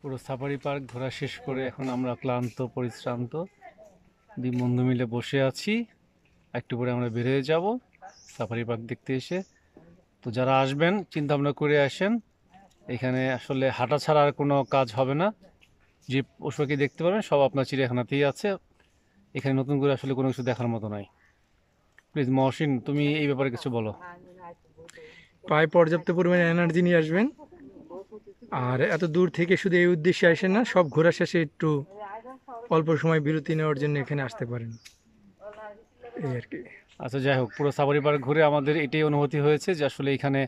পুরো safari park ঘোরা শেষ করে এখন আমরা ক্লান্ত পরিশ্রান্ত দুই বন্ধু মিলে বসে আছি। একটু পরে আমরা বের হয়ে যাব সাফারি পার্ক দেখতে এসে। তো যারা আসবেন চিন্তা ভাবনা করে আসেন, এখানে আসলে হাঁটা ছাড়া আর কোনো কাজ হবে না। যে পশু পাখি দেখতে পাবেন সব আপনার চিড়িয়াখানাতেই আছে। এখানে নতুন করে আসলে কোনো কিছু দেখার মতো নাই। প্লিজ মহসিন, তুমি এই ব্যাপারে কিছু বলো। পায়ে পর্যাপ্ত পরিমাণে এনার্জি নিয়ে আসবেন। আর এত দূর থেকে শুধু এই উদ্দেশ্যে আসেন না, সব ঘোরা শেষে একটু অল্প সময় বিরতি নেওয়ার জন্য এখানে আসতে পারেন, এই আর কি। আচ্ছা, যাই হোক, পুরো সাফারি পার্ক ঘুরে আমাদের এটাই অনুভূতি হয়েছে যে আসলে এখানে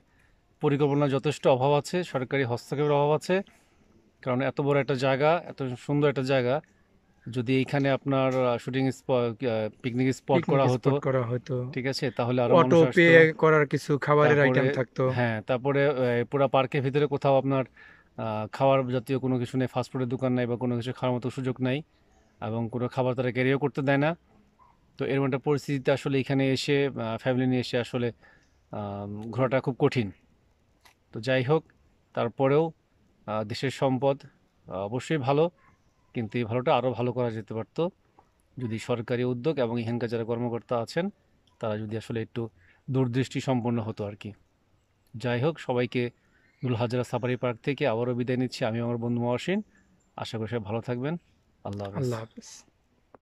পরিকল্পনার যথেষ্ট অভাব আছে, সরকারি হস্তক্ষেপের অভাব আছে। কারণ এত বড় একটা জায়গা, এত সুন্দর একটা জায়গা, যদি এইখানে আপনার shooting spot, picnic spot picnic করা হতো, স্পট করা হয়তো, ঠিক আছে, তাহলে আরো অটো মানুষ পে আসতো। করার কিছু খাবারের তারপরে আইটেম থাকতো। হ্যাঁ, তারপরে পুরো পার্কের ভিতরে কোথাও আপনার খাওয়ার জাতীয় কোনো কিছু নেই, ফাস্টফুডের দোকান নাই বা কোনো কিছু খাওয়ার মতো সুযোগ নাই, এবং কোনো খাবার তারা ক্যারিও করতে দেয় না। তো এরকম একটা পরিস্থিতিতে আসলে এখানে এসে ফ্যামিলি নিয়ে এসে আসলে ঘোরাটা খুব কঠিন। তো যাই হোক, তারপরেও দেশের সম্পদ অবশ্যই ভালো, কিন্তু এই ভালোটা আরও ভালো করা যেতে পারতো যদি সরকারি উদ্যোগ এবং এখানকার যারা কর্মকর্তা আছেন তারা যদি আসলে একটু দূরদৃষ্টি সম্পন্ন হতো আর কি। যাই হোক, সবাইকে নুল হাজরা সাফারি পার্ক থেকে আবারও বিদায় নিচ্ছি। আমি আমার বন্ধু মহসিন। আশা করি সবাই ভালো থাকবেন। আল্লাহ হাফেজ। আল্লাহ হাফেজ।